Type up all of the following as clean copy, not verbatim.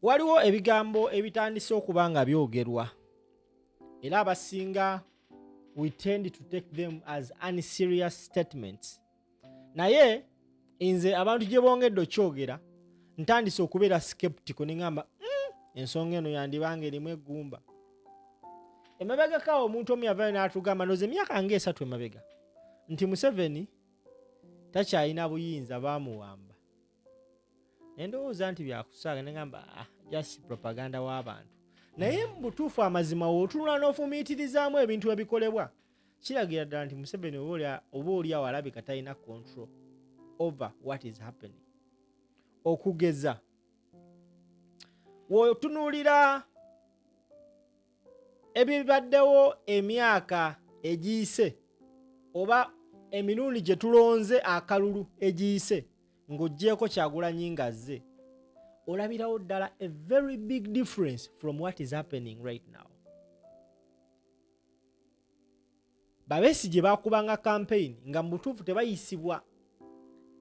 waliwo ebigambo ebitandise okuba nga byogerwa era abasinga we tend to take them as unserious statements. Naye nze abantu gye bongedde okyogera ntandise okubeera skeptical ne ngamba ensonga eno yandibanga erimu eggumba. Emabegakawo omuntu omu yavaayo n'atugamba noze emyaka nga 3 emabega nti Museveni takyalina buyinza baamuwamba. Ne ndowooza nti byakusaaga ne ngamba just propaganda w'abantu. Naye mu butuufu amazima w'otunula n'ofumiitirizaamu ebintu ebikolebwa kiragira ddala nti Museveni oba oliawo alabika talina control over what is happening. Okugeza w'otunuulira ebibaddewo emyaka egiyise oba emirundi gye tulonze akalulu egiyise ng'oggyeko Kyagulanyi ng'azze, olabirawo ddala a very big difference from what is happening right now. Babesigye bakubanga campaign nga mu butuufu tebayisibwa,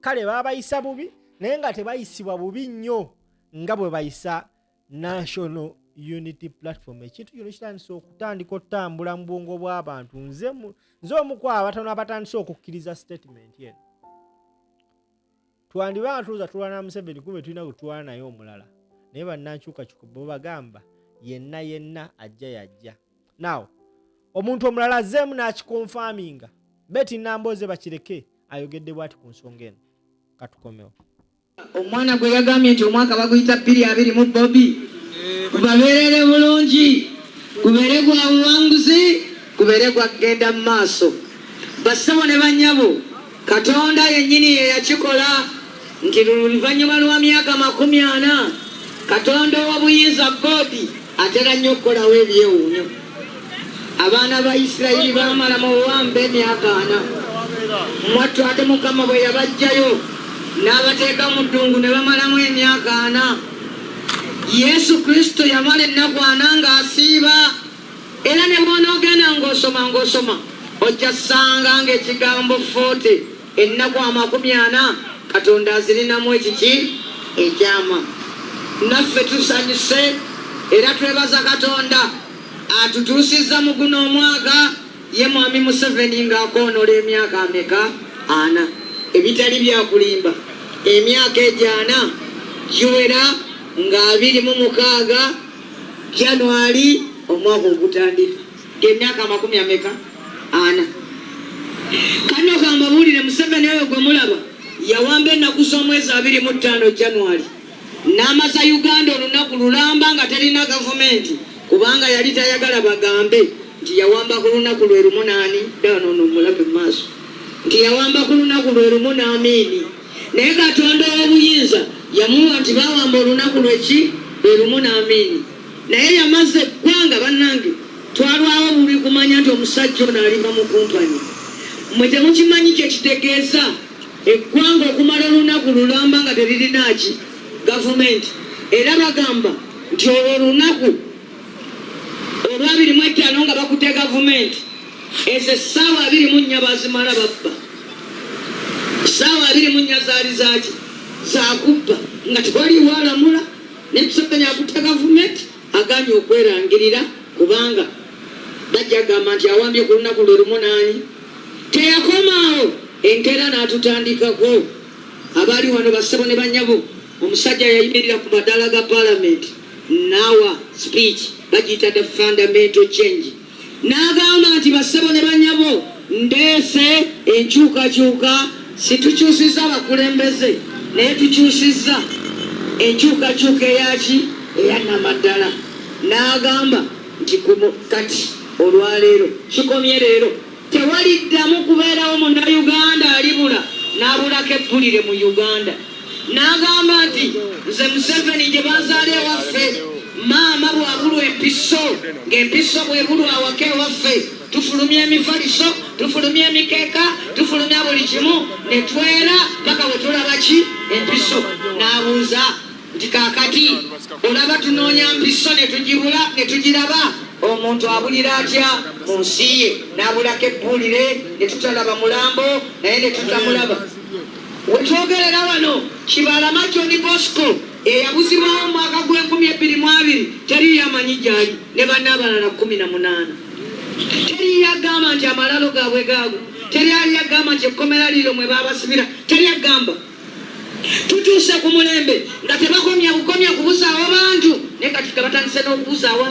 kale babayisa bubi naye nga tebayisibwa bubi nnyo nga bwe bayisa National Unity Platform. Ekintu kino kitandise okutandika otambula mu bwongo bw'abantu. Nze omu abatono abatandise okukkiriza statement eno. Twandibanga tuuza tulwana Museveni kumbe tulina kutwala naye omulala. Naye bannankyukakyuka bo bagamba yenna ajja yajja. Now, omuntu omulala azzeemu n'akikonfaminga. Beti Namboze bakireke ayogedde bw'ati ku nsonga eno. Katukomewo. Omwana gwe yagambye nti omwaka baguyita 2020 mu Bobi. Kubabeerere bulungi, kubeere gwa buwanguzi, kubeere gwa kugenda mu maaso. Bassebo ne bannyabo, Katonda yennyini ye yakikola nti luvannyuma lwa myaka 40 Katonda ow'obuyinza Godi atera nnyo okukolawo ebyewuunyo. Abaana ba Isirayiri baamala mu buwambe emyaka 4. Mwattu ate Mukama bwe yabajjayo n'abateeka mu ddungu ne bamalamu emyaka 4. Yesu Kristo yamala ennaku 4 ng'asiiba, era ne bw'onoogenda ng'osoma ojja ssanga ng'ekigambo 40 ennaku 40 Katonda azirinamu ekiki ekyama. Naffe tusanyuse era twebaza Katonda atutuusizza mu guno omwaka ye Mwami Museveni ng'akoonola emyaka 4 ebitali byakulimba. Emyaka ejana giwera nga 26 January omwaka ogutandika. Emyaka 4 kano kambabuulire Museveni oyo gwe mulaba yawamba ennaku z'omwezi 25 January n'amaza Uganda olunaku lulamba nga terina gavumenti kubanga yali tayagala bagambe nti yawamba ku lunaku lwe 8 danono mulabe maaso nti yawamba ku lunaku lwe 8 naye Katonda w'obuyinza yamuwa nti bawamba olunaku lweki lwe 8 naye yamaze eggwanga bannange twalwawo buli kumanya nti omusajja ono aliva mu kumpanyi. Mmwe temukimanyi kyekitegeeza eggwanga okumala olunaku lulamba nga teririnaaki gavumenti, era bagamba nti olwo olunaku olwa 25 nga bakutte gavumenti ezo essaawa 24 bazimala babba. Essaawa 24 zaali zaaki zakubba nga tewaliwo alamula ne Museveni akutte gavumenti agambye okwerangirira kubanga bajja gamba nti awambye ku lunaku lwe 8. Teyakomaawo enkeera n'atutandikako abaali wano bassebo ne bannyabo. Omusajja yayimirira ku madaala ga paalamenti n'awa speech bagiyita the fundamental change n'agamba nti bassebo ne bannyabo ndeese enkyukakyuka situkyusizza abakulembeze naye tukyusizza enkyukakyuka eyaki eyannamaddala. N'agamba nti kati olwaleero kikomye leero tewaliddamu kubeerawo munnayuganda alibula n'abulako ebbulire mu Uganda. N'agamba nti nze Museveni gye bazaala ewaffe maama bw'abulwa empiso ng'empiso bw'ebulwa awaka ewaffe tufulumya emifaliso tufulumya emikeeka tufulumya buli kimu ne twera paka bwe tulaba ki empiso. N'abuuza nti kaakati olaba tunoonya mpiso ne tugibula ne tugiraba omuntu abulira atya mu nsi ye n'abulako ebbulire ne tutalaba mulambo naye ne tutamulaba. Wetwogerera wano Kibalama John Bosco eyabuzibwawo mu mwaka gw'19 abiri teri yamanyi gyali ne banna abalala 18 teri yagamba nti amalalo gaabwe gaago teri yagamba nti ekkomera liro mwe babasibira teri yagamba tutuuse ku mulembe nga tebakomya kubuzaawo bantu naye kati tebatandise n'okubuzaawo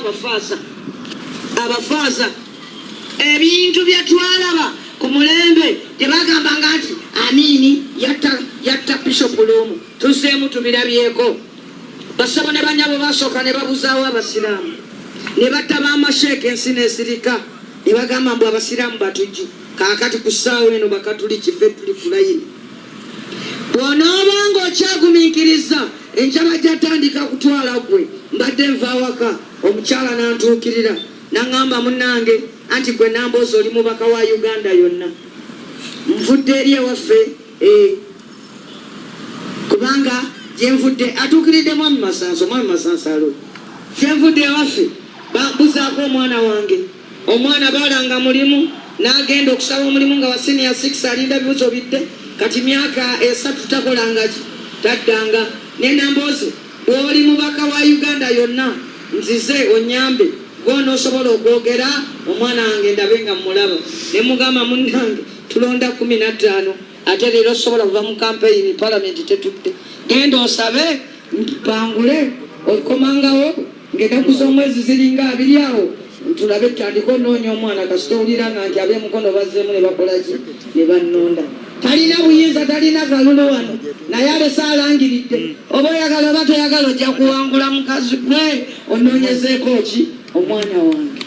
abafaasa ebintu bye twalaba ku mulembe tebagambanga nti Amini yatta Bishop Lumu tuzeemu tubirabyeko basabo ne banyabo basooka ne babuzaawo abasiraamu ne batta b'amasheeka ensi n'esirika ne bagamba mbu abasiraamu batujju kaakati ku ssaawa eno bakatuliki ffe tuli ku layini bw'onoobanga okyagumiikiriza enkya bajja tandika kutwala gwe mbadde nva awaka omukyala n'antuukirira n'aŋŋamba munnange anti gwe namboozi oli mubaka wa Uganda yonna nvudde eri ewaffe kubanga gyenvudde atuukiridde mwami Masansalo gyenvudde ewaffe babuzaako omwana wange omwana balanga mulimu n'agenda okusaba omulimu nga wa senior 6 alinda bibuzo bidde kati myaka 3 takolangaki taddanga nenamboozi bw'oli mubaka wa Uganda yonna nzize onyambe gw'onoosobola okwogera omwana wange ndabe nga mulaba ne mugamba munnange tulonda 15 ate leero osobola kuva mu campaign parliament tetudde genda osabe mpangule okomangawo ng'ennaku z'omwezi ziringa 2 awo tulabe tandika onoonya omwana kasita owuliranga nti ab'emukono bazzeemu ne bakolaki ne bannonda talina buyinza talina kalulu wano naye alese alangiridde oba oyagala oba toyagala ojja kuwangula mukazi gwe onoonyezeeko ki omwana wange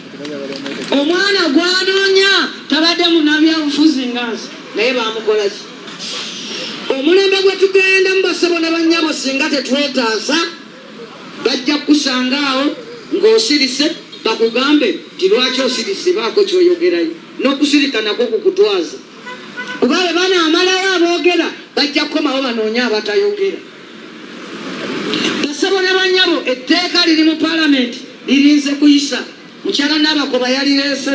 omwana gwanoonya tabadde munabyabufuzi ngazi naye bamukola ki omulembe gwe tugenda mu basabo ne bannyabo singa tetwetaasa bajja kusangaawo ng'osirise bakugambe nti lwaki osirise baako kyoyogerayo n'okusirika nako kukutwaza kuba bwe banaamalayo aboogera bajja kukomawo banoonya abatayogera basabo ne bannyabo etteeka liri mu palamenti lirinze kuyisa mukyala Nabakoba yalireese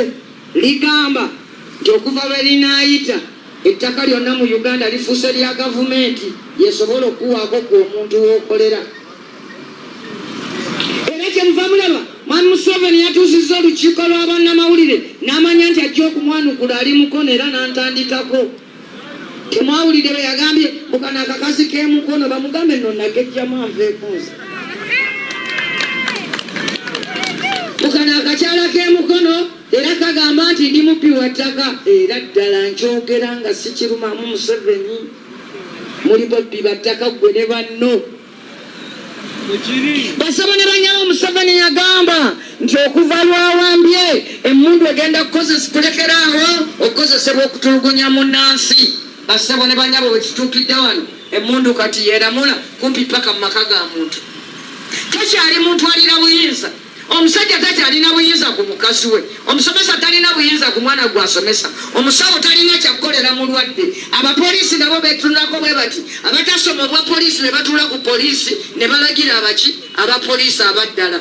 ligamba nti okuva lwe linaayita ettaka lyonna mu Uganda lifuuse lya gavumenti yesobola okuwaako ku omuntu w'okolera era kyemuva mulaba mwami Museveni yatuusizza olukiiko lwa bannamawulire n'amanya nti ajja okumwanukula ali mukono era n'antandikako temwawulire bwe yagambye mukana akakazi k'emukono bamugambe nno nagejjamu anveekuuza mukana akakyala k'emukono era kagamba nti ndi mubbi wa ttaka era ddala nkyogera nga sikirumamu Museveni muli bobbi battaka gwe ne banno basaba ne banyabo Museveni yagamba nti okuva lwawambye emmundu egenda kulekeraawo okukozesebwa okutulugunya munnansi basaba ne banyabo bwe kituukidde wano emmundu kati yeeramula kumpi paka mu maka ga muntu takyali muntu alina buyinza omusajja takyalina buyinza ku mukazi we omusomesa talina buyinza ku mwana gwasomesa omusawo talina kyakukolera mulwadde abapoliisi nabo betunulako bwe bati abatasoma obwa poliisi ne batuula ku poliisi ne balagira abaki abapoliisi abaddala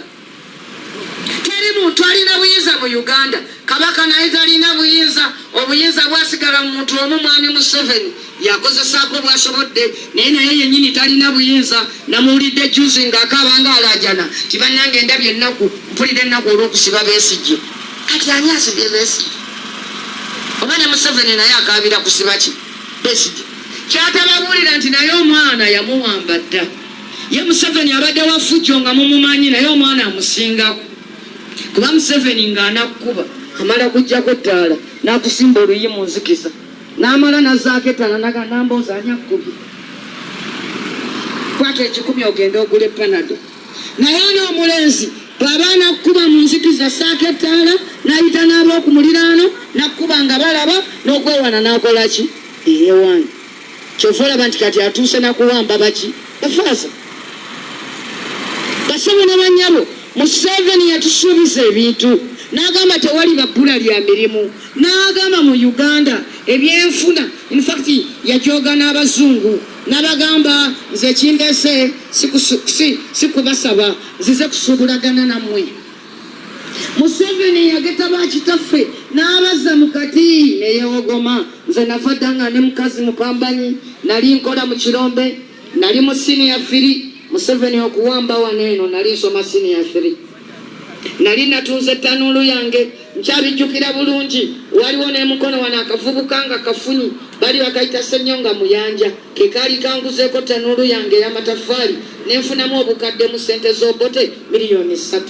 teri muntu alina buyinza mu Uganda kabaka naye talina buyinza obuyinza bwasigala mu muntu omu mwami Museveni yakozesaako bwasobodde naye yennyini talina buyinza namuwulidde juzi ng'akaabanga alajana ti bannange ndabye ennaku mpulira ennaku olw'okusiba Besigye kati ani asibye Besigye oba ne Museveni naye akaabira kusiba ki Besigye kyatababuulira nti naye omwana yamuwamba dda ye Museveni abadde wafujjo nga mumumanyi naye omwana amusingako kuba Museveni ng'anakkuba amala kujjako ettaala n'akusimba oluyi mu nzikiza n'amala nazaako ettaala nambooza anyakkubi kwata ekikumi ogenda ogula epanado naye n'omulenzi bw'aba nakkuba mu nzikiza saako ettaala n'ayita n'ab'okumuliraano nakkuba nga balaba n'okwewana n'akola ki eyewaana kyova olaba nti kati atuuse nakuwamba baki bafaasa basabo ne bannyabo Museveni yatusuubiza ebintu n'agamba tewali babbula lya mirimu n'agamba mu Uganda ebyenfuna infact yajoga n'abazungu n'abagamba nze kindese sikubasaba nzize kusuubulagana nammwe Museveni yageta bakitaffe n'abazza mu kati neyewogoma nze nafaddanga ne mukazi mupambanyi nali nkola mu Kirombe nali mu senior 3 Museveni okuwamba waneno nali soma senior 3 nali natunze tanulu yange nkyabijjukira bulungi. Waliwo ne mukono wana akavubuka nga kafunyi bali bakaita Senyonga Muyanja ke kali kanguzeeko tanulu yange ya matafali nenfunamu obukadde mu sente z'Obote miliyoni 3.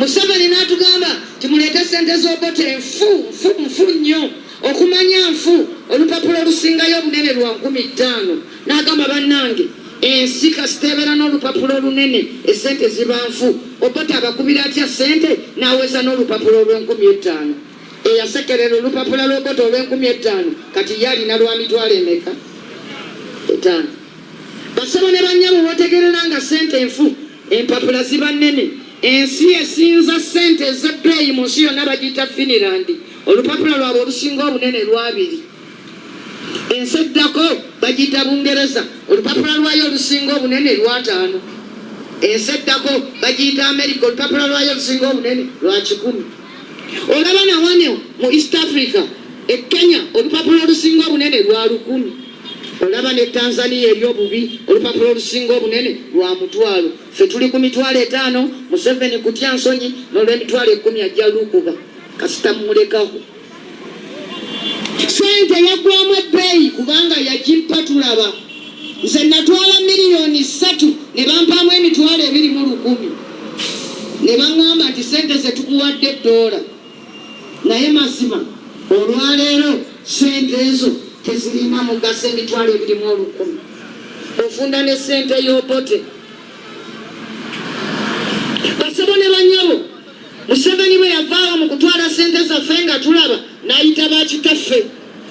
Museveni n'atugamba timulete sente z'Obote nfu nnyo okumanya nfu olupapula olusingayo obunene lwa 15,000 n'agamba bannange ensi kasitebera n'olupapula olunene esente ziba nfu. Obote abakubira atya sente n'aweza n'olupapula olw'15,000 eyasekerera olupapula lw'Obote olw'15,000 kati yalina lwa mitwalo emeka 5. Basabo ne bannyabo botegerera nga sente nfu empapula ziba nnene. Ensi esinza sente ez'ebbeeyi mu nsi yonna bagiyita Finland olupapula lwabwe olusinga obunene lwa 2. Ensi eddako bagiyita Bungereza olupapula lwayo olusinga obunene lwa 5. Ensi eddako bagiyita America olupapula lwayo olusinga obunene lwa 10. Olaba nawane mu East Africa Kenya olupapula olusinga obunene lwa 10. Olaba ne Tanzania eri obubi olupapula olusinga obunene lwa 1,000. Ffe tuli ku 5,000 Museveni kutya nsonyi n'olw'emitwalo 10 ajja lukuba kasita mumulekaho. Sente yaggwamu ebbeeyi kubanga yagimpa tulaba. Nze natwala miliyoni 3 ne bampamu emitwalo 2,100 ne baŋŋamba nti sente ze tukuwadde $1. Naye mazima olwaleero sente ezo tezirina mugaso emitwalo 2,100 ofunda ne sente y'Obote. Basabo ne bannyabo Museveni bwe yavaawo mu kutwala sente zaffe nga tulaba n'ayita bakitaffe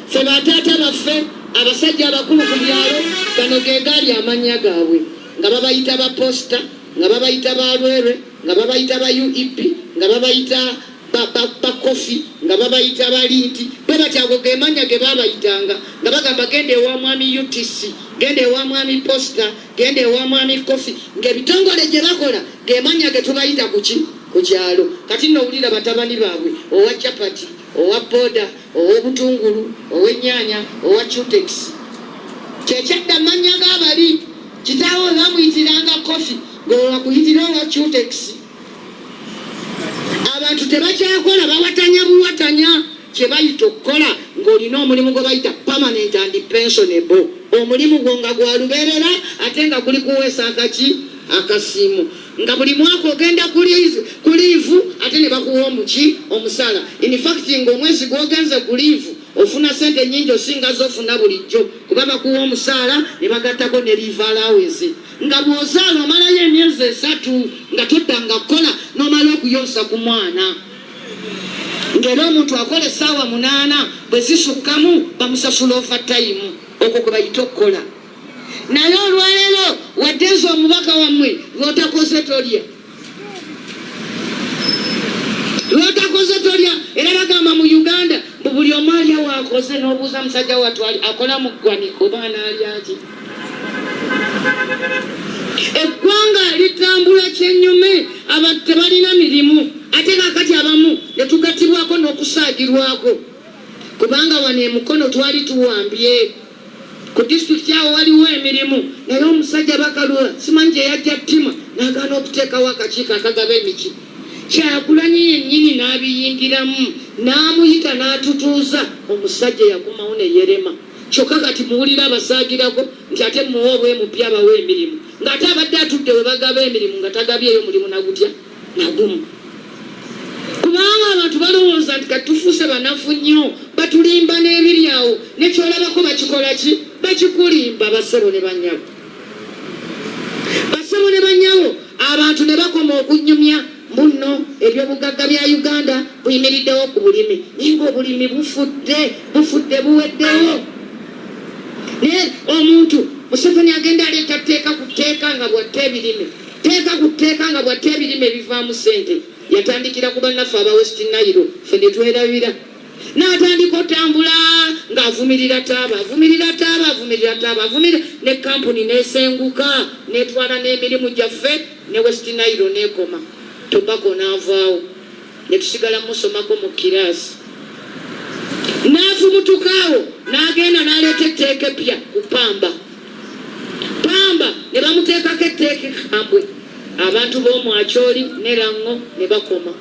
ffe bataata baffe abasajja abakulu ku byalo gano ge gaali amannya gaabwe nga babayita ba Posta nga babayita ba Lwerwe nga babayita ba UEP nga babayita ba Kofi nga babayita ba Linti bwe batyago ge mannya ge babayitanga nga bagamba genda ewa mwami UTC genda ewa mwami Posta genda ewa mwami Kofi ng'ebitongole gye bakola ge mannya ge tubayita ku kyalo. Kati nno owulira batabani baabwe owa Chapati owa Boda ow'obutungulu ow'ennyaanya owa Chutex kyekyadda mannya g'abali kitaawo bamuyitiranga Kofi gwewa kuyitira owa Chutex. Abantu tebakyakola bawatanya buwatanya kye bayita okukola ng'olina omulimu gwe bayita permanent and pensionable. Omulimu gwo nga gwa lubeerera ate nga guli kuweesa akasiimu nga buli mwaka ogenda ku liivu ate ne bakuwa omusala. In fact ng'omwezi gw'ogenze ku liivu ofuna sente nnyingi osinga z'ofuna bulijjo kuba bakuwa omusala ne bagattako ne leave allowance. Nga bw'ozaala omalayo emyezi 3 nga toddanga kukola n'omala okuyonsa ku mwana. Ng'era omuntu akola essaawa 8 bwe zisukkamu bamusasula overtime okwo kwe bayita okukola. Naye olwaleero wadde nze omubaka wammwe lw'otakoze tolya era bagamba mu Uganda buli omu alya waakoze n'obuuza musajja wattu akola mu ggwaniko baana alyaki. Eggwanga litambula kyennyume abantu tebalina mirimu ate kakati abamu ne tugattibwako n'okusaagirwako kubanga wano emukono twali tuwambye ku disitulikiti awo waliwo emirimu naye omusajja Bakalula simanyi gye yajja ttima n'agaana okuteekawo akakiiko akagaba emiki. Kyagulanyi yennyini n'abiyingiramu n'amuyita n'atutuuza omusajja yakomawo ne yerema. Kyokka kati muwulira abasaagirako nti ate muwa obwemupya abawa emirimu ng'ate abadde atudde we bagaba emirimu nga tagabyeyo mulimu nagutya nagumu. Kubanga abantu balowooza nti katufuuse banafu nnyo batulimba n'ebiri awo nekyolabako bakikola ki bakikulimba. Basebo ne bannyabo abantu ne bakoma okunyumya muno ebyobugagga bya Uganda buyimiriddewo ku bulimi naye ng'obulimi bufudde buweddewo. Naye omuntu Museveni agenda aleeta tteeka ku tteeka nga bwatta ebirime bivaamu sente. Yatandikira ku bannaffe aba West Nile ffe ne twerabira n'atandika otambula ng'avumirira taaba ne kampuni n'esenguka n'etwala n'emirimu gyaffe ne West Nile n'ekoma. Tobacco n'avaawo ne tusigala musomako mu kiraasi. N'afumutukaawo n'agenda n'aleeta etteeka eppya ku Pamba bamugamba ne bamuteekako etteeka ekambwe abantu b'omwakyoli ne Lango ne bakoma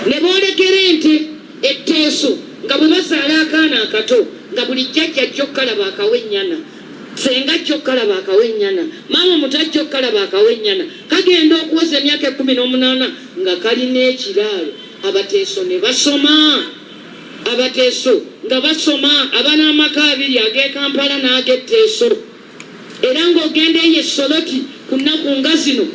ne boolekera ente etteeso nga bwe bazaala akaana akato nga buli jjajja jjo kalaba akawennyana senga jjo kalaba akawennyana maama mutajjo kalaba akawennyana kagenda okuweza emyaka 18 nga kalina ekiraalo abateeso ne basoma abateeso nga basoma abana amaka abiri ag'e Kampala n'ag'etteeso era ng'ogenda eyo Essoloti ku nnaku nga zino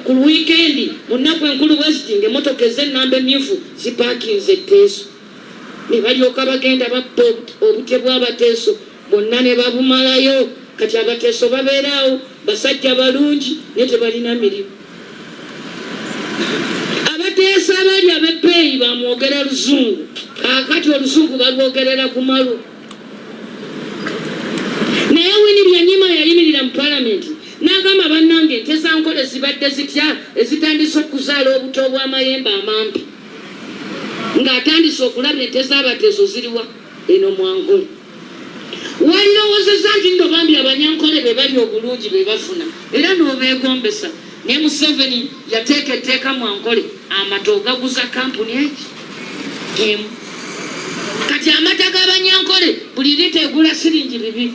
ku wiikendi mu nnaku enkulu bweziti ng'emmotoka ez'ennamba emmyufu zipaakinze etteeso ne balyoka bagenda babba obutye bw'abateeso bonna ne babumalayo kati abateeso babeeraawo basajja balungi naye tebalina mirimu abateesa abali ab'ebbeeyi bamwogera luzungu kakati oluzungu balwogerera ku malu naye Winnie Byanyima yayimirira mu palamenti n'agamba bannange ente za Nkole zibadde zitya ezitandise okuzaala obuto obw'amayembe amampi ng'atandise okulaba ente z'abateeso ziriwa eno Mwankole walirowoozezza nti ndo bambi Abanyankole be bali obulungi be bafuna era n'obeegombesa naye Museveni yateeka etteeka Mwankole amata ogaguza kampuni eki emu kati amata g'Abanyankole buli lita egula siringi 2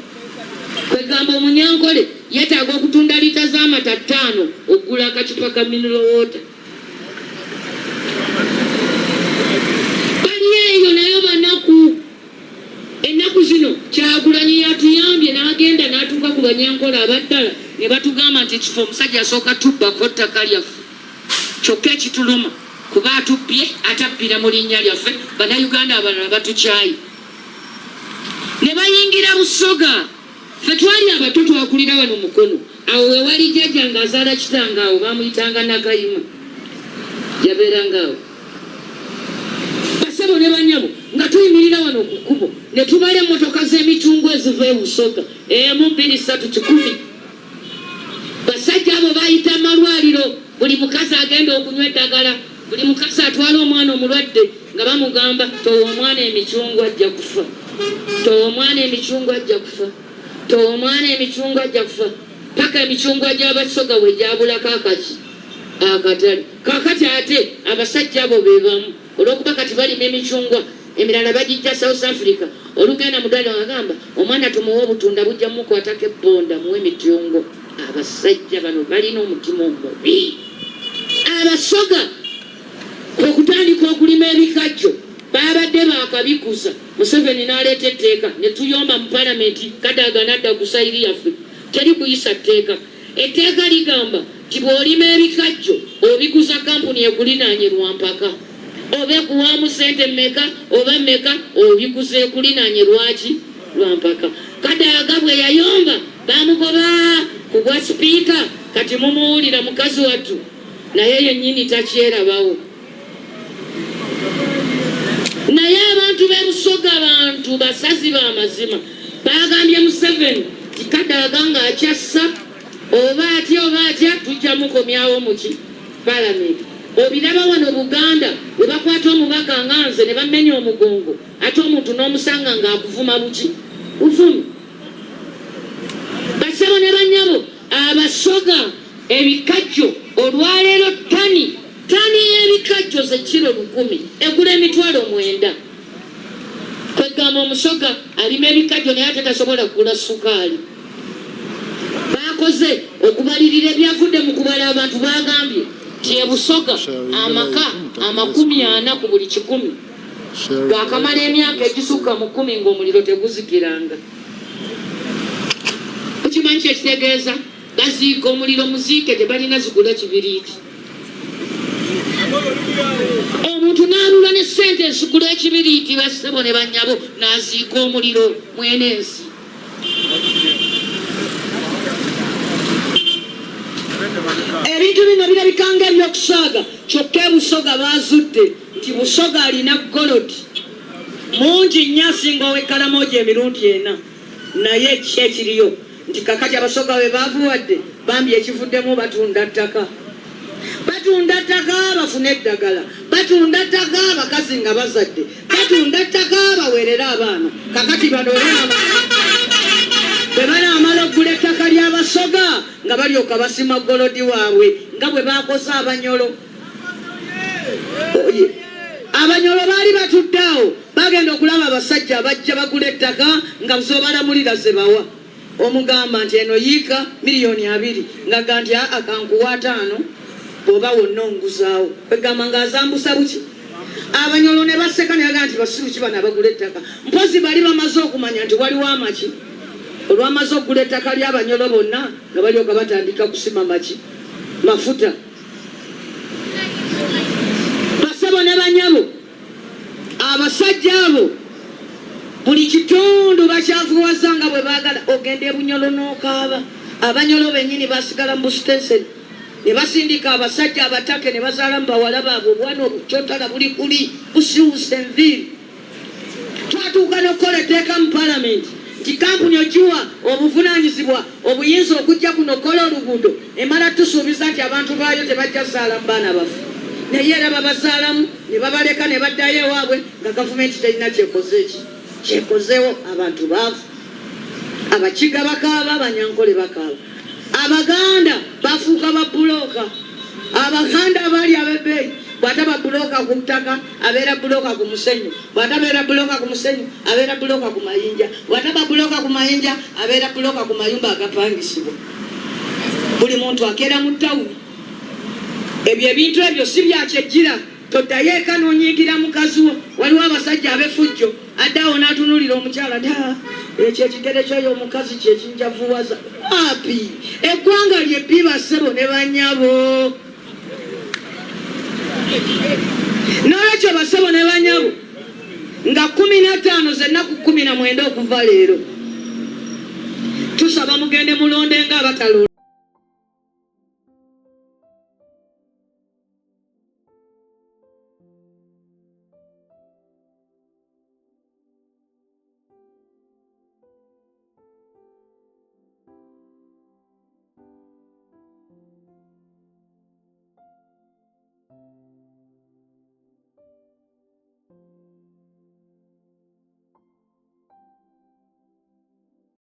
kwegamba Omunyankole yetaaga okutunda lita z'amata 5 okugula akacupa ka mineral water bali eyo nayo banaku ennaku zino Kyagulanyi yatuyambye n'agenda n'atuuka ku Banyankole abaddala ne batugamba nti kifo omusajja asooka tubbako ttaka lyaffe kyokka ekituluma kuba atubbye atabbira mu linnya lyaffe bannayuganda abalala batukyayi ne bayingira Busoga ffe twali abato twakulira wano Mukono awo wewali jjajja ng'azaala kitanga awo bamuyitanga Nakayima yabeeranga awo basebo ne banyabo nga tuyimirira wano ku kkubo ne tubala emmotoka z'emicungwa eziva e Busoga 1 2 3 10 basajja abo bayita amalwaliro buli mukazi agenda okunywa eddagala buli mukazi atwala omwana omulwadde nga bamugamba towa omwana emicungwa ajja kufa towa omwana emicungwa ajja kufa towa omwana emicungwa ajja kufa paka emicungwa gy'Abasoga bwe gyabulako akatale kakati ate abasajja abo be bamu olw'okuba kati balima emicungwa emirala bagijja South Africa olugenda mudala agamba omwana tumuwa obutunda bujja mukwatako ebbonda muwe emicungwa abasajja bano balina omutima omubi Abasoga okutandika okulima ebikajjo babadde bakabikuza Museveni n'aleeta etteeka ne tuyomba mu palamenti Kadaga n'adda ku sayiri yaffe teri kuyisa tteeka etteeka ligamba nti bw'olima ebikajjo obiguza kampuni ekulinaanye Lwampaka oba ekuwaamu sente mmeka oba mmeka obiguza ekulinaanye lwaki Lwampaka Kadaga bwe yayomba bamugoba ku bwa sipiika kati mumuwulira mukazi wattu naye yennyini takyerabawo naye abantu b'e Busoga abantu basazi b'amazima bagambye Museveni ti Kadaga ng'akyassa oba atya tujja mukomyawo muki palamenti obiraba wano Buganda bwe bakwata omubaka nga nze ne bamenya omugongo ate omuntu n'omusanga ng'akuvuma buki buvumi basebo ne banyabo Abasoga ebikajjo olwaleero tani y'ebikajjo ze kiro 10 egula emitwalo 9 kwegamba Omusoga alima ebikajjo naye ate tasobola kugula sukaali bakoze okubalirira ebyavudde mu kubala abantu bagambye nti e Busoga amaka 40 ku buli 100 gakamala emyaka egisukka mu 10 ng'omuliro teguzikiranga ukimanyi kyekitegeeza gaziika omuliro muziike tebalina zigula kibiriiti omuntu n'alula ne ssente ezigula ekibiriiti bassebo ne bannyabo n'aziika omuliro mwenensi ebintu bino birabika ng'ebyokusaaga kyokka e Busoga baazudde nti Busoga alina golodi mungi nnyo asinga ow'ekkalamoja emirundi 4 naye ki ekiriyo nti kakati Abasoga we baavuwadde bambi ekivuddemu batunda ttaka bafune eddagala batunda ttaka abakazi nga bazadde batunda ttaka baweerera abaana kakati bano bwe banaamala okugula ettaka ly'abasoga nga balyoka basima golodi waabwe nga bwe bakoze Abanyolo. Abanyolo baali batuddeawo bagenda okulaba abasajja abajja bagula ettaka nga zobalamulira ze bawa. Omugamba nti eno yiika $2,000,000 nga nti akankuwa 5 bw'oba wonna onguzaawo. Kwegamba ng'azambusa buki? Abanyolo ne baseka ne bagamba nti basiru ki bano abagula ettaka. Mpozi bali bamaze okumanya nti waliwo amaki. Olwamaze okugula ettaka ly'Abanyolo bonna nga balyoka batandika kusima maki mafuta. Basabo ne banyabo abasajja abo buli kitundu bakyavuwaza nga bwe baagala. Ogenda e Bunyolo n'okaaba. Abanyolo bennyini basigala mu sitenseni ne basindika abasajja abatake ne bazaala mu bawala baabwe. Obwana obukyotala buli kuli busiwusa enviiri. Twatuuka n'okukola etteeka mu palamenti nti kampuni ogiwa obuvunaanyizibwa obuyinza okujja kuno kola oluguudo emala tusuubiza nti abantu baayo tebajja zaala mu baana bafe. Naye era babazaalamu ne babaleka ne baddayo ewaabwe nga gavumenti terina kyekozeewo. Abantu baavu. Abakiga bakaaba, Abanyankole bakaaba. Abaganda bafuuka babulooka. Abaganda abaali ab'ebbeeyi bw'ataba bulooka ku ttaka abeera bulooka ku musenyu. Bw'atabeera bulooka ku musenyu abeera bulooka ku mayinja. Bw'ataba bulooka ku mayinja abeera bulooka ku mayumba agapangisibwa. Buli muntu akeera mu ttawuni. Ebyo ebintu ebyo si byakyejjira. Toddayo eka n'onyiigira mukazi wo. Waliwo abasajja ab'effujjo addaawo n'atunuulira omukyala dda ekyo ekigere kyoyo omukazi kyekinjavuwaza. Api eggwanga lyebbi bassebo ne banyabo. N'olwekyo bassebo ne banyabo nga 15 z'ennaku 19 okuva leero tusaba mugende mulonde nga abatalo.